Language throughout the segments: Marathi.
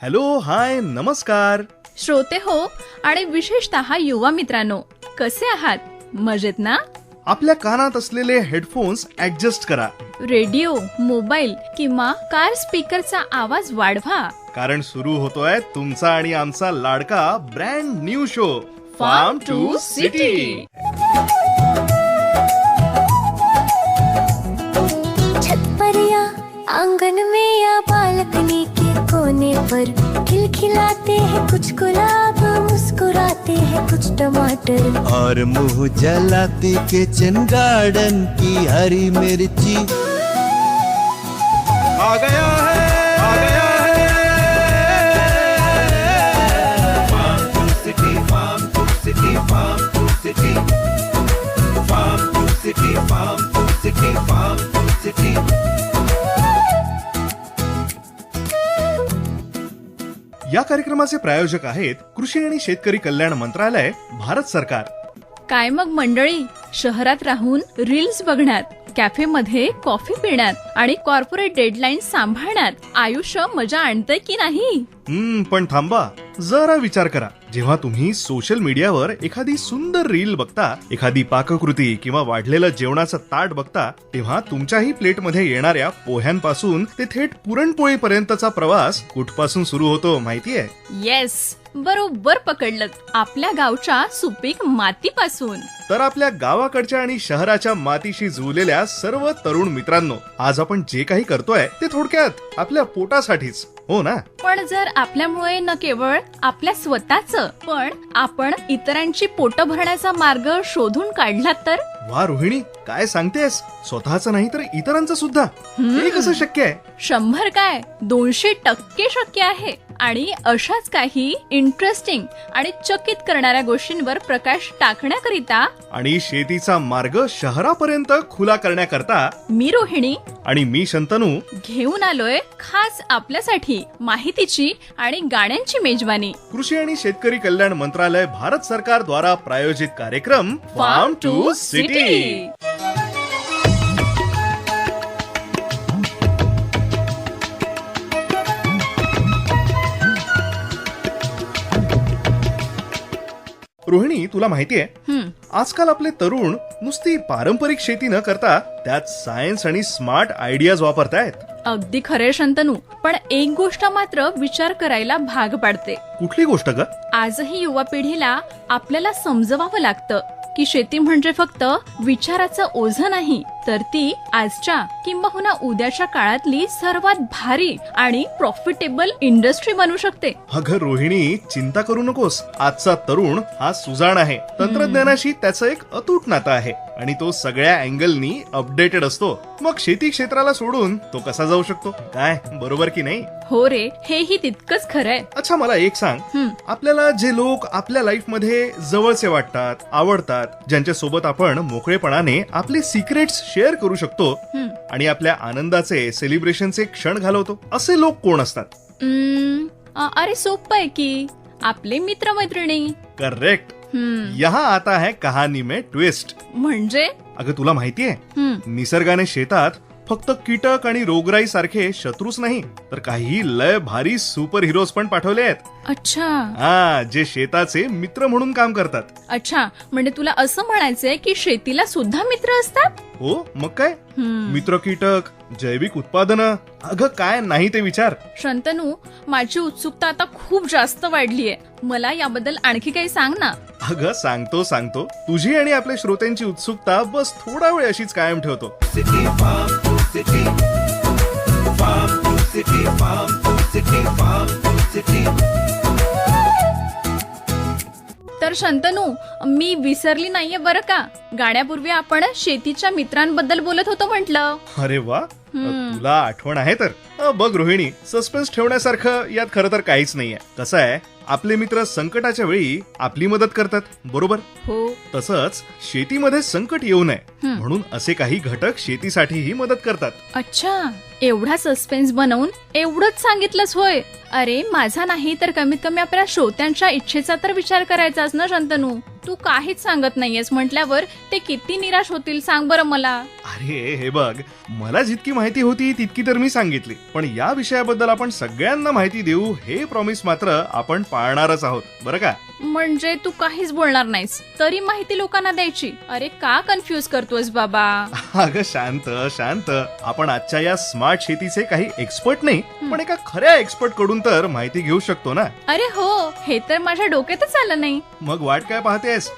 हॅलो, हाय, नमस्कार. श्रोते हो आणि विशेषतः युवा मित्रांनो, कसे आहात? मजेत ना? आपल्या कानात असलेले हेडफोन्स ऍडजस्ट करा, रेडिओ, मोबाईल किंवा कार स्पीकरचा आवाज वाढवा. कारण सुरू होतोय तुमचा आणि आमचा लाडका brand new show Farm to City. छत पर या आंगन में या बालकनी के कोने पर खिलखिलाते हैं कुछ गुलाब, मुस्कुराते हैं कुछ टमाटर, और मुंह जलाती किचन गार्डन की हरी मिर्ची. आ गया है Farm to City, Farm to City, Farm to City, Farm to City, Farm to City, Farm to City. या कार्यक्रमाचे प्रायोजक आहेत कृषी आणि शेतकरी कल्याण मंत्रालय, भारत सरकार. काय मग मंडळी, शहरात राहून रील्स बघण्यात, कॅफेमध्ये कॉफी पिण्यात आणि कॉर्पोरेट डेडलाईन सांभाळण्यात आयुष्य मजा आणतंय की नाही? पण थांबा, जरा विचार करा. जेव्हा तुम्ही सोशल मीडियावर एखादी सुंदर रील बघता, एखादी पाककृती किंवा वाढलेलं जेवणाचं ताट बघता, तेव्हा तुमच्याही प्लेटमध्ये येणाऱ्या पोह्यांपासून ते थेट पुरणपोळी पर्यंतचा प्रवास कुठपासून सुरू होतो माहितीये? येस, बरोबर पकडलं. आपल्या गावच्या सुपीक मातीपासून. तर आपल्या गावाकडच्या आणि शहराच्या मातीशी जुळलेल्या सर्व तरुण मित्रांनो, आज आपण जे काही करतोय ते थोडक्यात आपल्या पोटासाठीच, हो ना? पण जर आपल्यामुळे न केवळ आपल्या स्वतःचं, पण आपण इतरांची पोटं भरण्याचा मार्ग शोधून काढला तर? वा रोहिणी, काय सांगतेस? स्वतःचं नाही तर इतरांचं सुद्धा. हे कसं शक्य आहे? 100 काय 200% शक्य आहे. आणि अशाच काही इंटरेस्टिंग आणि चकित करणाऱ्या गोष्टींवर प्रकाश टाकण्याकरिता आणि शेतीचा मार्ग शहरापर्यंत खुला करण्याकरता मी रोहिणी आणि मी शंतनू घेऊन आलोय खास आपल्यासाठी माहितीची आणि गाण्यांची मेजवानी. कृषी आणि शेतकरी कल्याण मंत्रालय, भारत सरकार द्वारा प्रायोजित कार्यक्रम फार्म टू सिटी. रोहिणी, तुला माहितीये, आजकाल आपले तरुण नुसती पारंपरिक शेती न करता त्यात सायन्स आणि स्मार्ट आयडियाज वापरतायत. अगदी खरे शंतनू, पण एक गोष्ट मात्र विचार करायला भाग पाडते. कुठली गोष्ट ग? आजही युवा पिढीला आपल्याला समजवावं लागतं की शेती म्हणजे फक्त विचाराचं ओझं नाही, तर ती आजच्या किंबहुना उद्याच्या काळातली सर्वात भारी आणि प्रॉफिटेबल इंडस्ट्री बनू शकते. अगं रोहिणी, चिंता करू नकोस. आजचा तरुण हा सुजाण आहे. तंत्रज्ञानाशी त्याचं एक अतूट नातं आहे आणि तो सगळ्या अँगलनी अपडेटेड असतो. मग शेती क्षेत्राला सोडून तो कसा जाऊ शकतो? काय, बरोबर की नाही? हो रे, हेही तितकंच खरंय. अच्छा, मला एक सांग, आपल्याला जे लोक आपल्या लाईफ मध्ये जवळचे वाटतात, आवडतात, ज्यांच्या सोबत आपण मोकळेपणाने आपले सिक्रेट्स शेअर करू शकतो आणि आपल्या आनंदाचे, सेलिब्रेशनचे क्षण घालवतो, असे लोक कोण असतात? अरे सोपं आहे की आपले मित्रमैत्रिणी. करेक्ट. यहाँ आता है कहानी में ट्विस्ट. म्हणजे अगं, तुला माहितीये, निसर्गाने शेतात फक्त कीटक आणि रोगराई सारखे शत्रूच नाही, तर काही लय भारी सुपर हिरोज पण पाठवले आहेत. अच्छा. हा, जे शेताचे मित्र म्हणून काम करतात. अच्छा, म्हणजे तुला असं म्हणायचंय की शेतीला सुद्धा मित्र असतात? हो, मग काय? मित्र कीटक, जैविक उत्पादनं, अगं काय नाही ते विचार. शंतनू, माझी उत्सुकता आता खूप जास्त वाढलीय. मला याबद्दल आणखी काही सांग ना. अगं सांगतो. तुझी आणि आपल्या श्रोत्यांची उत्सुकता बस थोडा वेळ अशीच कायम ठेवतो. City, Farm to City, Farm to City, Farm to City, Farm to City. तर शंतनू, मी विसरली नाहीये बरं का. गाण्यापूर्वी आपण शेतीच्या मित्रांबद्दल बोलत होतो म्हटलं. अरे वा, तुला आठवण आहे तर. बघ रोहिणी, सस्पेन्स ठेवण्यासारखं यात खरं तर काहीच नाहीये. कसं आहे, आपले मित्र संकटाच्या वेळी आपली मदत करतात, बरोबर? हो. तसंच शेतीमध्ये संकट येऊ नये म्हणून असे काही घटक शेतीसाठीही मदत करतात. अच्छा, एवढा सस्पेन्स बनवून एवढंच सांगितलंच होय. अरे माझा नाही तर कमीत कमी आपल्या श्रोत्यांच्या इच्छेचा तर विचार करायचाच ना शंतनू. तू काहीच सांगत नाहीयेस म्हटल्यावर ते किती निराश होतील सांग बरं मला. अरे हे बघ, मला जितकी माहिती होती तितकी तर मी सांगितली, पण या विषयाबद्दल आपण सगळ्यांना माहिती देऊ हे प्रॉमिस मात्र आपण पाळणारच आहोत, बरं का? म्हणजे तू काहीच बोलणार नाहीस तरी माहिती लोकांना द्यायची? अरे का कन्फ्युज करतोस बाबा? अगं शांत शांत, आपण आजच्या या स्मार्ट शेतीचे काही एक्सपर्ट नाही, पण एका खऱ्या एक्सपर्ट कडून तर माहिती घेऊ शकतो ना. अरे हो, हे तर माझ्या डोक्यातच आलं नाही. मग वाट काय पाहतेस?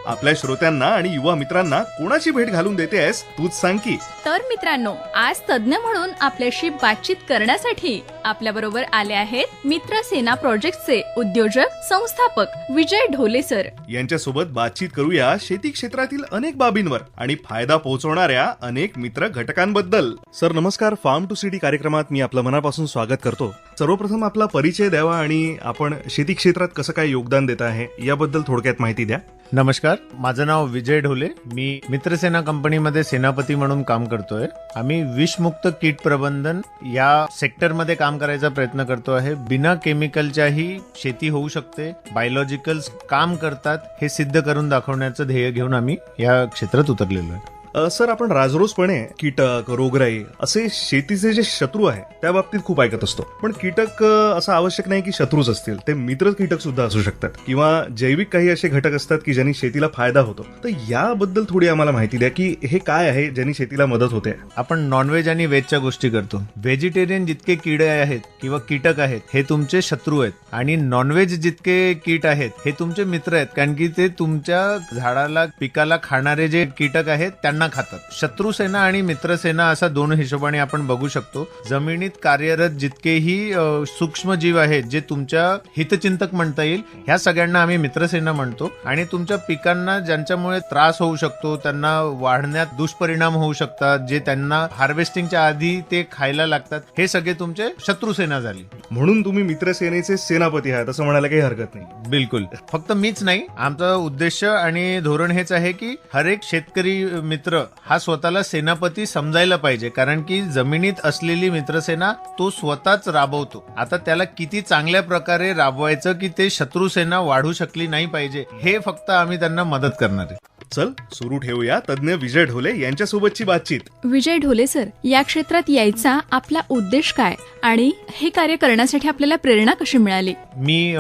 आपल्या श्रोत्यांना आणि युवा मित्रांना कोणाची भेट घालून देतेस तूच सांग की. तर मित्रांनो, आज तज्ञ म्हणून आपल्याशी बातचीत करण्यासाठी आपल्या बरोबर आले आहेत मित्र सेना प्रोजेक्टचे उद्योजक संस्थापक विजय ढोले सर. यांच्यासोबत बातचीत करूया शेती क्षेत्रातील अनेक बाबींवर आणि फायदा पोहोचवणाऱ्या अनेक मित्र घटकांबद्दल. सर नमस्कार, फार्म टू सिटी कार्यक्रमात मी आपलं मनापासून स्वागत करतो. सर्वप्रथम आपला परिचय द्यावा आणि आपण शेती क्षेत्रात कसं काय योगदान देत आहे याबद्दल थोडक्यात माहिती द्या. नमस्कार, माझं नाव विजय ढोले. मी मित्रसेना कंपनीमध्ये सेनापती म्हणून काम करतोय. आम्ही विषमुक्त कीट प्रबंधन या सेक्टरमध्ये काम करायचा प्रयत्न करतो आहे. बिना केमिकलच्याही शेती होऊ शकते, बायोलॉजिकल्स काम करतात हे सिद्ध करून दाखवण्याचं ध्येय घेऊन आम्ही या क्षेत्रात उतरलेलो आहे. सर आपण राजरोजपणे कीटक, रोगराई असे शेतीचे जे शत्रू आहे त्या बाबतीत खूप ऐकत असतो. पण कीटक असं आवश्यक नाही की शत्रूच असतील, ते मित्र कीटक सुद्धा असू शकतात किंवा जैविक काही असे घटक असतात की ज्यांनी शेतीला फायदा होतो. तर याबद्दल थोडी आम्हाला माहिती द्या की हे काय आहे ज्यांनी शेतीला मदत होते. आपण नॉनव्हेज आणि व्हेजच्या गोष्टी करतो. व्हेजिटेरियन जितके किडे आहेत किंवा कीटक आहेत हे तुमचे शत्रू आहेत आणि नॉनव्हेज जितके कीट आहेत हे तुमचे मित्र आहेत, कारण की ते तुमच्या झाडाला, पिकाला खाणारे जे कीटक आहेत त्यांना खातात. शत्रुसेना आणि मित्रसेना असा दोन हिशोबाने आपण बघू शकतो. जमिनीत कार्यरत जितकेही सूक्ष्म जीव आहेत जे तुमच्या हितचिंतक म्हणता येईल, ह्या सगळ्यांना आम्ही मित्रसेना म्हणतो. आणि तुमच्या पिकांना ज्यांच्यामुळे त्रास होऊ शकतो, त्यांना वाढण्यात दुष्परिणाम होऊ शकतात, जे त्यांना हार्वेस्टिंगच्या आधी ते खायला लागतात, हे सगळे तुमचे शत्रुसेना झाली. म्हणून तुम्ही मित्रसेनेचे सेनापती आहात असं म्हणायला काही हरकत नाही. बिलकुल. फक्त मीच नाही, आमचा उद्देश आणि धोरण हेच आहे की हर एक शेतकरी मित्र हा स्वतःला सेनापती समजायला पाहिजे, कारण की जमिनीत असलेली मित्रसेना तो स्वतःच राबवतो. आता त्याला किती चांगल्या प्रकारे राबवायचं की ते शत्रुसेना वाढू शकली नाही पाहिजे, हे फक्त आम्ही त्यांना मदत करणार आहे. चल सुरू ठेवूया तज्ञ विजय ढोले यांच्यासोबतची बातचीत. विजय ढोले सर, या क्षेत्रात यायचा आपला उद्देश काय आणि हे कार्य करण्यासाठी आपल्याला प्रेरणा कशी मिळाली? मी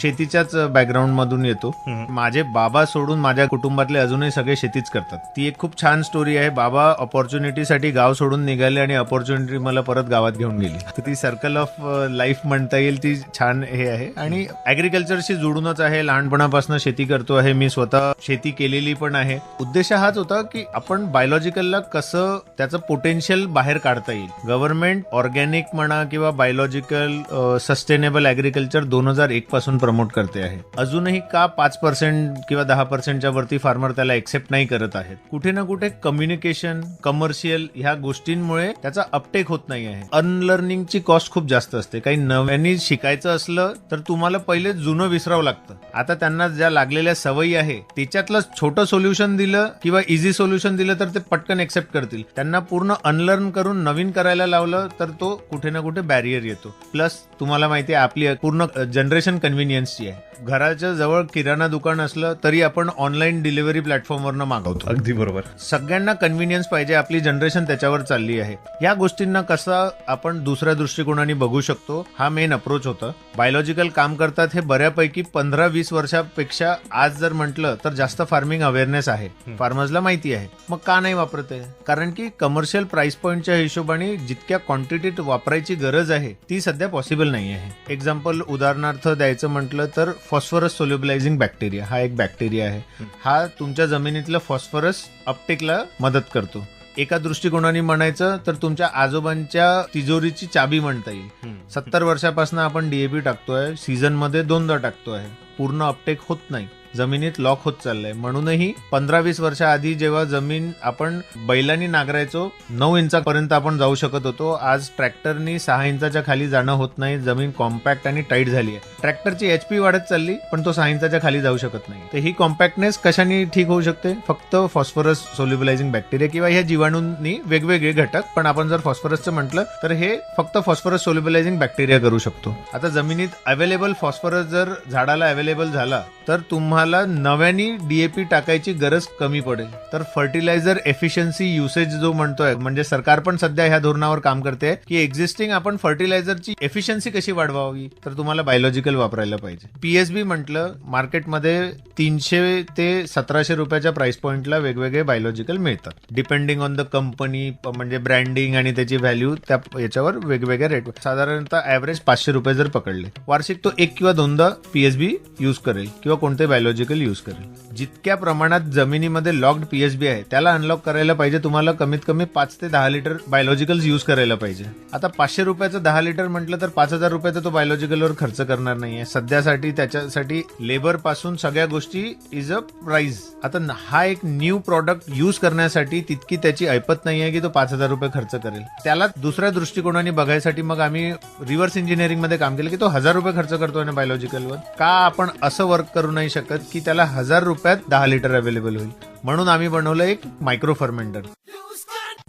शेतीच्याच बॅकग्राऊंड मधून येतो. माझे बाबा सोडून माझ्या कुटुंबातले अजूनही सगळे शेतीच करतात. ती एक खूप छान स्टोरी आहे. बाबा ऑपॉर्च्युनिटीसाठी गाव सोडून निघाले आणि ऑपॉर्च्युनिटी मला परत गावात घेऊन गेली. तर ती सर्कल ऑफ लाईफ म्हणता येईल, ती छान हे आहे. आणि ऍग्रिकल्चरशी जोडूनच आहे. लहानपणापासून शेती करतो आहे मी, स्वतः शेती केलेली पण आहे. उद्देश हाच होता की आपण बायोलॉजिकलला कसं त्याचं पोटेन्शियल बाहेर काढता येईल. गव्हर्नमेंट ऑर्गॅनिक म्हणा किंवा बायोलॉजिकल सस्टेनेबल ऍग्रिकल्चर 2001 पासून प्रमोट करते आहे. अजूनही का 5% किंवा 10%च्या वरती फार्मर त्याला एक्सेप्ट नाही करत आहेत. कुठे ना कुठे कम्युनिकेशन, कमर्शियल ह्या गोष्टींमुळे त्याचा अपटेक होत नाही आहे. अनलर्निंगची कॉस्ट खूप जास्त असते. काही नव्याने शिकायचं असलं तर तुम्हाला पहिले जुनं विसरावं लागतं. आता त्यांना ज्या लागलेल्या सवयी आहे त्याच्यातलं छोटं सोल्युशन दिलं किंवा इझी सोल्युशन दिलं तर ते पटकन एक्सेप्ट करतील. त्यांना पूर्ण अनलर्न करून नवीन करायला लावलं तर तो कुठे ना कुठे बॅरियर येतो. प्लस तुम्हाला माहिती आहे आपली पूर्ण जनरेशन कन्व्हिनियन्सची आहे. घराच्या जवळ किराणा दुकान असलं तरी आपण ऑनलाईन डिलिव्हरी प्लॅटफॉर्मवरनं मागवतो. अगदी बरोबर. सगळ्यांना कन्व्हिनियन्स पाहिजे. आपली जनरेशन त्याच्यावर चालली आहे. या गोष्टींना कसं आपण दुसऱ्या दृष्टिकोनाने बघू शकतो, हा मेन अप्रोच होता. बायोलॉजिकल काम करतात हे बऱ्यापैकी 15-20 वर्षापेक्षा आज जर म्हटलं तर जास्त फार्मिंग अवेअरनेस आहे. फार्मर्सला माहिती आहे. मग का नाही वापरत आहे? कारण की कमर्शियल प्राइस पॉइंटच्या हिशोबाने जितक्या क्वांटिटीत वापरायची गरज आहे ती सध्या पॉसिबल नाही आहे. एक्झाम्पल उदाहरणार्थ द्यायचं म्हटलं तर फॉस्फरस सोल्युबलायझिंग बॅक्टेरिया हा एक बॅक्टेरिया आहे. हा तुमच्या जमिनीतलं फॉस्फरस अपटेकला मदत करतो. एका दृष्टिकोनाने म्हणायचं तर तुमच्या आजोबांच्या तिजोरीची चाबी म्हणता येईल. 70 वर्षापासून आपण डीएपी टाकतोय, सीझन मध्ये 2दा टाकतोय, पूर्ण अपटेक होत नाही, जमिनीत लॉक होत चाललंय. म्हणूनही 15-20 वर्षाआधी जेव्हा जमीन आपण बैलांनी नांगरायचो 9 इंचापर्यंत आपण जाऊ शकत होतो. आज ट्रॅक्टरनी 6 इंचाच्या खाली जाणं होत नाही. जमीन कॉम्पॅक्ट आणि टाईट झाली आहे. ट्रॅक्टरची एचपी वाढत चालली पण तो 6 इंचाच्या खाली जाऊ शकत नाही. तर ही कॉम्पॅक्टनेस कशाने ठीक होऊ शकते? फक्त फॉस्फरस सोल्युबलायझिंग बॅक्टेरिया किंवा ह्या जीवाणूंनी वेगवेगळे घटक. पण आपण जर फॉस्फरसचं म्हटलं तर हे फक्त फॉस्फरस सोल्युबलायझिंग बॅक्टेरिया करू शकतो. आता जमिनीत अवेलेबल फॉस्फरस जर झाडाला अवेलेबल झाला तर तुम्हाला तुम्हाला नव्याने डीएपी टाकायची गरज कमी पडेल. तर फर्टिलायझर एफिशियन्सी युसेज जो म्हणतोय, म्हणजे सरकार पण सध्या ह्या धोरणावर काम करते की एक्झिस्टिंग आपण फर्टिलायझरची एफिशियन्सी कशी वाढवावी, तर तुम्हाला बायोलॉजिकल वापरायला पाहिजे. पीएसबी म्हटलं मार्केटमध्ये 300 ते 1700 रुपयाच्या प्राइस पॉइंटला वेगवेगळे बायोलॉजिकल मिळतात. डिपेंडिंग ऑन द कंपनी, म्हणजे ब्रँडिंग आणि त्याची व्हॅल्यू, त्या याच्यावर वेगवेगळ्या रेट. साधारणतः ऍव्हरेज 500 रुपये जर पकडले, वार्षिक तो 1 किंवा 2दा पीएसबी युज करेल किंवा कोणते बायोलॉजिकल युज करेल. जितक्या प्रमाणात जमिनीमध्ये लॉक्ड पीएसबी आहे त्याला अनलॉक करायला पाहिजे तुम्हाला कमीत कमी 5 ते 10 लिटर बायोलॉजिकल्स युज करायला पाहिजे. आता 500 रुपयाचं 10 लिटर म्हटलं तर 5000 रुपयाचा तो बायोलॉजिकलवर खर्च करणार नाहीये सध्यासाठी. त्याच्यासाठी लेबर पासून सगळ्या गोष्टी इज अ प्राइस. आता हा एक न्यू प्रॉडक्ट युज करण्यासाठी तितकी त्याची ऐपत नाहीये की तो 5000 रुपये खर्च करेल. त्याला दुसऱ्या दृष्टिकोनाने बघायसाठी मग आम्ही रिव्हर्स इंजिनिअरिंग मध्ये काम केलं की तो 1000 रुपये खर्च करतोय ना बायोलॉजिकलवर, का आपण असं वर्क करू नाही शकत की त्याला 1000 रुपयात 10 लिटर अवेलेबल होईल. म्हणून आम्ही बनवलं एक मायक्रो फर्मेंटर.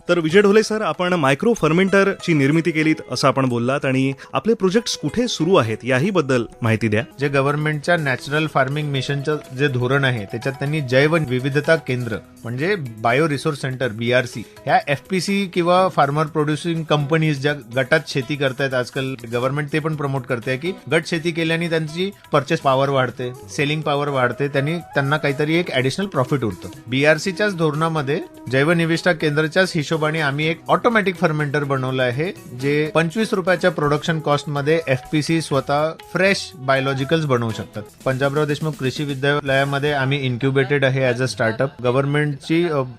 तर विजय ढोले सर, आपण मायक्रो फर्मेंटरची निर्मिती केलीत असं आपण बोललात, आणि आपले प्रोजेक्ट्स कुठे सुरू आहेत याही बद्दल माहिती द्या. जे गव्हर्नमेंटच्या नॅचरल फार्मिंग मिशनचं जे धोरण आहे त्याच्यात त्यांनी जैव विविधता केंद्र म्हणजे बायो रिसोर्स सेंटर BRC ह्या FPC किंवा फार्मर प्रोड्युसिंग कंपनीज ज्या गटात शेती करतायत आजकाल, गव्हर्नमेंट ते पण प्रमोट करते की गट शेती केल्याने त्यांची परचेस पॉवर वाढते, सेलिंग पॉवर वाढते, त्यांना काहीतरी एक ऍडिशनल प्रॉफिट उरतं. BRCच्याच धोरणामध्ये जैवनिविष्ठा केंद्राच्याच हिशोबाने आम्ही एक ऑटोमॅटिक फर्मेंटर बनवलं आहे जे 25 रुपयाच्या प्रोडक्शन कॉस्ट मध्ये FPC स्वतः फ्रेश बायोलॉजिकल्स बनवू शकतात. पंजाबराव देशमुख कृषी विद्यालयामध्ये आम्ही इन्क्युबेटेड आहे ऍज अ स्टार्टअप. गव्हर्नमेंटची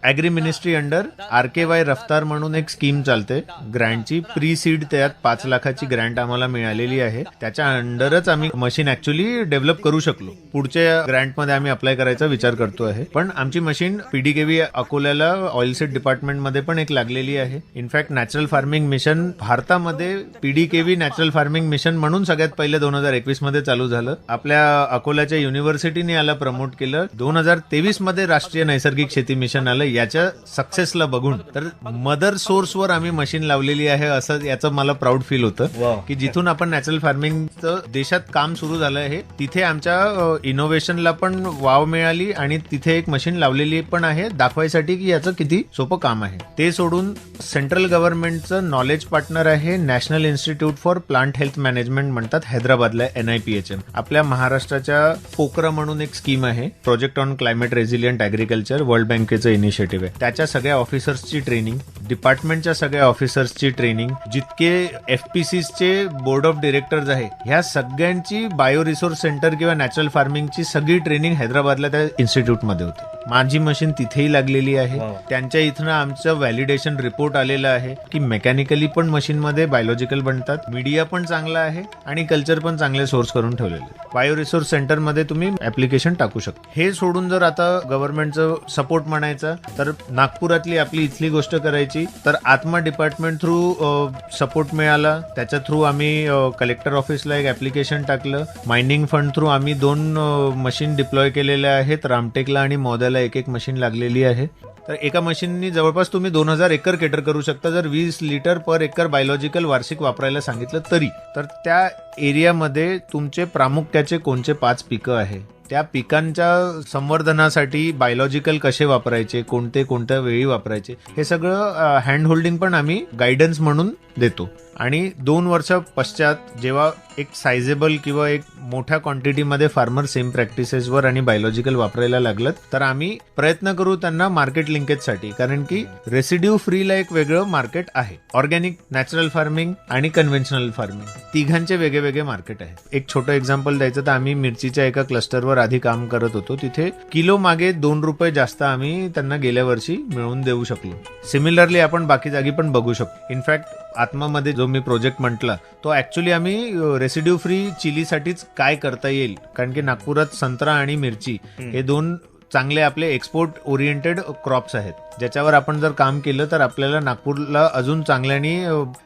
agri ministry under RKY Raftaar म्हणून एक स्कीम चालते ग्रँटची. प्री सीड त्यात 5 लाखाची ग्रँट आम्हाला मिळालेली आहे. त्याच्या अंडरच आम्ही मशीन ऍक्च्युअली डेव्हलप करू शकलो. पुढच्या ग्रँटमध्ये आम्ही अप्लाय करायचा विचार करतो आहे. पण आमची मशीन PDKV अकोल्याला ऑइल सीड डिपार्टमेंटमध्ये पण एक लागलेली आहे. इनफॅक्ट नॅचरल फार्मिंग मिशन भारतामध्ये PDKV नॅचरल फार्मिंग मिशन म्हणून सगळ्यात पहिले 2021 मध्ये चालू झालं. आपल्या अकोल्याच्या युनिव्हर्सिटीने याला प्रमोट केलं. 2023 मध्ये राष्ट्रीय नैसर्गिक शेती मिशन आलं. याच्या सक्सेसला बघून तर मदर सोर्सवर आम्ही मशीन लावलेली आहे असं याचं मला प्राऊड फील होतं की जिथून आपण नॅचरल फार्मिंगचं देशात काम सुरू झालं आहे तिथे आमच्या इनोव्हेशनला पण वाव मिळाली आणि तिथे एक मशीन लावलेली पण आहे दाखवायसाठी की याचं किती सोपं काम आहे. ते सोडून सेंट्रल गव्हर्नमेंटचं नॉलेज पार्टनर आहे national institute for plant health management म्हणतात, हैदराबादला NIPHM. आपल्या महाराष्ट्राच्या पोकरा म्हणून एक स्कीम आहे, project on climate resilient agriculture, world बँकेचं इनिशिएटिव्ह आहे. त्याच्या सगळ्या ऑफिसर्सची ट्रेनिंग, डिपार्टमेंटच्या सगळ्या ऑफिसर्सची ट्रेनिंग, जितके FPCचे बोर्ड ऑफ डिरेक्टर्स आहे ह्या सगळ्यांची बायो रिसोर्स सेंटर किंवा नॅचरल फार्मिंगची सगळी ट्रेनिंग हैदराबादला त्या इन्स्टिट्यूटमध्ये होती. माझी मशीन तिथेही लागलेली आहे. त्यांच्या इथनं आमचं व्हॅलिडेशन रिपोर्ट आलेला आहे की मेकॅनिकली पण मशीनमध्ये बायोलॉजिकल बनतात, मीडिया पण चांगला आहे आणि कल्चर पण चांगले सोर्स करून ठेवलेले. बायो रिसोर्स सेंटरमध्ये तुम्ही ऍप्लिकेशन टाकू शकता. हे सोडून जर आता गव्हर्नमेंटचं सपोर्ट म्हणायचं तर नागपुरातली आपली इथली गोष्ट करायची तर आत्मा डिपार्टमेंट थ्रू सपोर्ट मिळाला. त्याच्या थ्रू आम्ही कलेक्टर ऑफिसला एक ऍप्लिकेशन टाकलं. माइनिंग फंड थ्रू आम्ही 2 मशीन डिप्लॉय केलेल्या आहेत. रामटेकला आणि मोद्याला एक मशीन लागलेली आहे. तर एका मशीननी जवळपास तुम्ही 2000 एकर केटर करू शकता जर 20 लिटर पर एकर बायोलॉजिकल वार्षिक वापरायला सांगितलं तरी. तर त्या एरियामध्ये तुमचे प्रामुख्याचे कोणते 5 पिकं आहे, त्या पिकांच्या संवर्धनासाठी बायोलॉजिकल कसे वापरायचे, कोणत्या वेळी वापरायचे, हे सगळं हँड होल्डिंग पण आम्ही गायडन्स म्हणून देतो. आणि 2 वर्ष पश्चात जेव्हा एक सायझेबल किंवा एक मोठ्या क्वांटिटीमध्ये फार्मर सेम प्रॅक्टिसेसवर आणि बायोलॉजिकल वापरायला लागलं तर आम्ही प्रयत्न करू त्यांना मार्केट लिंकेजसाठी, कारण की रेसिड्यू फ्रीला एक वेगळं मार्केट आहे. ऑर्गॅनिक, नॅचरल फार्मिंग आणि कन्व्हेन्शनल फार्मिंग तिघांचे वेगळे मार्केट आहे. एक छोटं एक्झाम्पल द्यायचं तर आम्ही मिरचीच्या एका क्लस्टरवर आधी काम करत होतो. तिथे किलो मागे 2 रुपये जास्त आम्ही त्यांना गेल्या वर्षी मिळवून देऊ शकलो. सिमिलरली आपण बाकी जागी पण बघू शकतो. इनफॅक्ट आत्मामध्ये जो मी प्रोजेक्ट म्हटला तो ऍक्च्युअली आम्ही रेसिड्यू फ्री चिलीसाठीच काय करता येईल, कारण की नागपुरात संत्रा आणि मिरची हे 2 चांगले आपले एक्सपोर्ट ओरिएंटेड क्रॉप्स आहेत, ज्याच्यावर आपण जर काम केलं तर आपल्याला नागपूरला अजून चांगल्याने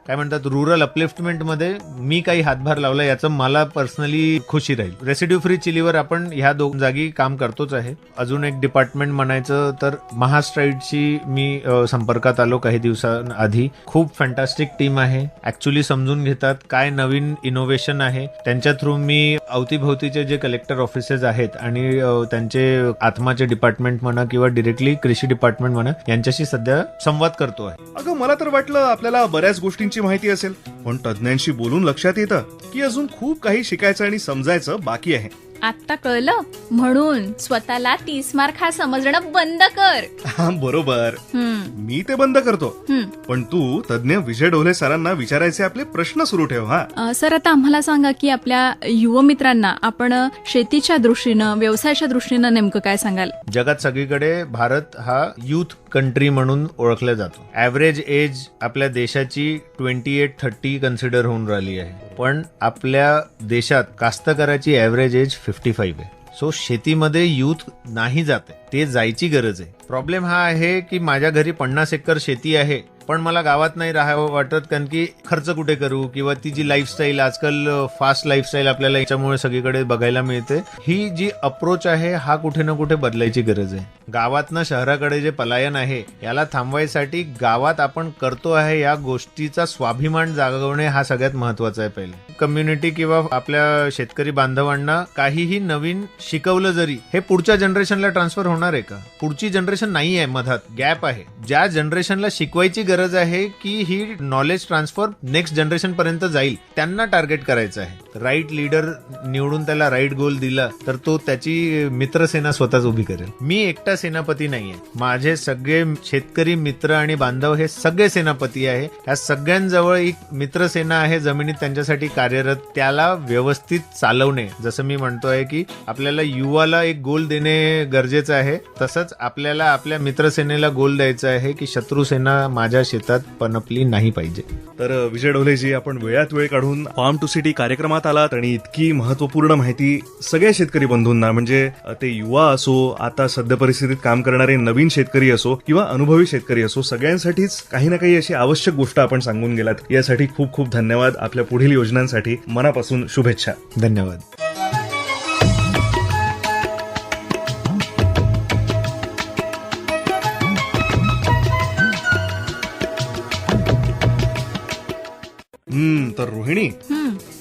काय म्हणतात रुरल अपलिफ्टमेंट मध्ये मी काही हातभार लावला याचं मला पर्सनली खुशी राहील. रेसिड्यू फ्री चिलीवर आपण ह्या दोन जागी काम करतोच आहे. अजून एक डिपार्टमेंट म्हणायचं तर महास्ट्राईडची मी संपर्कात आलो काही दिवसांआधी. खूप फॅन्टॅस्टिक टीम आहे, ऍक्च्युली समजून घेतात काय नवीन इनोव्हेशन आहे. त्यांच्या थ्रू मी अवतीभोवतीचे जे कलेक्टर ऑफिसेस आहेत आणि त्यांचे आत्माचे डिपार्टमेंट म्हणा किंवा डिरेक्टली कृषी डिपार्टमेंट म्हणा यांच्याशी सध्या संवाद करतो आहे. अगं मला तर वाटलं आपल्याला बऱ्याच गोष्टींची माहिती असेल, पण तज्ञांशी बोलून लक्षात येतं की अजून खूप काही शिकायचं आणि समजायचं बाकी आहे. आता कळलं, म्हणून स्वतःला 30 मार्क हा समजणं बंद कर. हा, बरोबर, हम्म, मी ते बंद करतो. हम्म. पण तू तज्ञ विजय ढोले सरांना विचारायचे आपले प्रश्न सुरू ठेव. हा, सर आता आम्हाला सांगा की आपल्या युवा मित्रांना आपण शेतीच्या दृष्टीनं व्यवसायाच्या दृष्टीनं नेमकं काय सांगाल? जगात सगळीकडे भारत हा युथ कंट्री म्हणून ओळखला जातो. ऍव्हरेज एज आपल्या देशाची 28-30 कन्सिडर होऊन राहिली आहे, पण आपल्या देशात कास्तकाराची ऍव्हरेज एज 55 आहे. सो शेतीमध्ये युथ नाही जाते, ते जायची गरज आहे. प्रॉब्लेम हा आहे की माझ्या घरी 50 एकर शेती आहे, पण मला गावात नाही राहावं वाटत, कारण की खर्च कुठे करू, किंवा ती जी लाईफस्टाईल आजकाल फास्ट लाईफस्टाईल आपल्याला याच्यामुळे सगळीकडे बघायला मिळते, ही जी अप्रोच आहे हा कुठे ना कुठे बदलायची गरज आहे. गावातनं शहराकडे जे पलायन आहे याला थांबवायसाठी गावात आपण करतो आहे या गोष्टीचा स्वाभिमान जागवणे हा सगळ्यात महत्वाचा आहे. पहिले कम्युनिटी किंवा आपल्या शेतकरी बांधवांना काहीही नवीन शिकवलं जरी हे पुढच्या जनरेशनला ट्रान्सफर होणार आहे का? पुढची जनरेशन नाही आहे, मधात गॅप आहे. ज्या जनरेशनला शिकवायची गरज आहे की ही नॉलेज ट्रान्सफर नेक्स्ट जनरेशन पर्यंत जाईल, त्यांना टार्गेट करायचं आहे. राईट लीडर निवडून त्याला राईट गोल दिला तर तो त्याची मित्रसेना स्वतःच उभी करेल. मी एकटा सेनापती नाहीये, माझे सगळे शेतकरी मित्र आणि बांधव हे सगळे सेनापती आहे. ह्या सगळ्यांजवळ एक मित्रसेना आहे जमिनीत त्यांच्यासाठी कार्यरत. त्याला व्यवस्थित चालवणे, जसं मी म्हणतोय की आपल्याला युवाला एक गोल देणे गरजेचं आहे, तसंच आपल्याला आपल्या मित्रसेनेला गोल द्यायचा आहे की शत्रुसेना माझ्या शेतात पनपली नाही पाहिजे. तर विजय ढोलेजी, आपण वेळात वेळ काढून फार्म टू सिटी कार्यक्रमात आलात आणि इतकी महत्वपूर्ण माहिती सगळ्या शेतकरी बंधूंना, म्हणजे ते युवा असो, आता सध्या परिस्थितीत काम करणारे नवीन शेतकरी असो किंवा अनुभवी शेतकरी असो, सगळ्यांसाठीच काही ना काही अशी आवश्यक गोष्ट आपण सांगून गेलात. यासाठी खूप खूप धन्यवाद. आपल्या पुढील योजनांसाठी मनापासून शुभेच्छा. धन्यवाद. तर रोहिणी,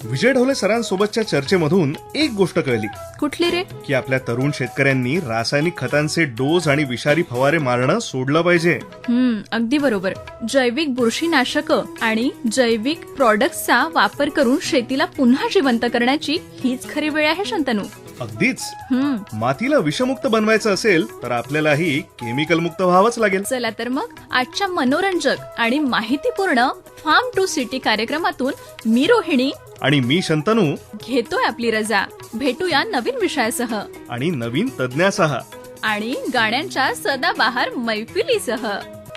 विजय ढोले सरांसोबतच्या चर्चेमधून एक गोष्ट कळली. कुठली रे? की आपल्या तरुण शेतकऱ्यांनी रासायनिक खतांचे डोस आणि विषारी फवारे मारणं सोडलं पाहिजे. अगदी बरोबर. जैविक बुरशीनाशक आणि जैविक प्रॉडक्ट्सचा वापर करून शेतीला पुन्हा जिवंत करण्याची हीच खरी वेळ आहे शंतनू. अगदीच. मातीला विषमुक्त बनवायचं असेल तर आपल्यालाही केमिकल मुक्त व्हावंच लागेल. चला तर मग आजच्या मनोरंजक आणि माहितीपूर्ण फार्म टू सिटी कार्यक्रमातून मी रोहिणी आणि मी शंतनू घेतोय आपली रजा. भेटूया नवीन विषयासह आणि नवीन तज्ञासह आणि गाण्यांच्या सदाबहार मैफिलीसह.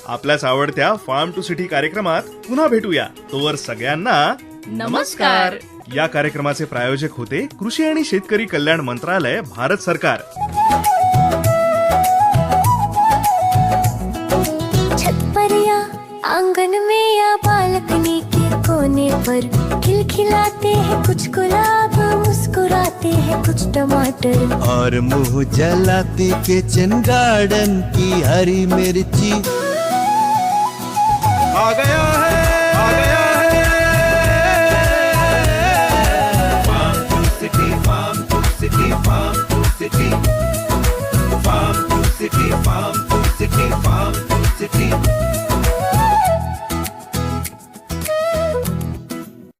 आपल्याच आवडत्या फार्म टू सिटी कार्यक्रमात पुन्हा भेटूया. तोवर सगळ्यांना नमस्कार. या कार्यक्रमाचे प्रायोजक होते कृषी आणि शेतकरी कल्याण मंत्रालय, भारत सरकार. छत पर या आंगन में या बालकनी के कोने पर खिलखिलाते हैं कुछ गुलाब, मुस्कुराते हैं कुछ टमाटर, और मुंह जलाती किचन गार्डन की हरी मिर्ची. आ गया है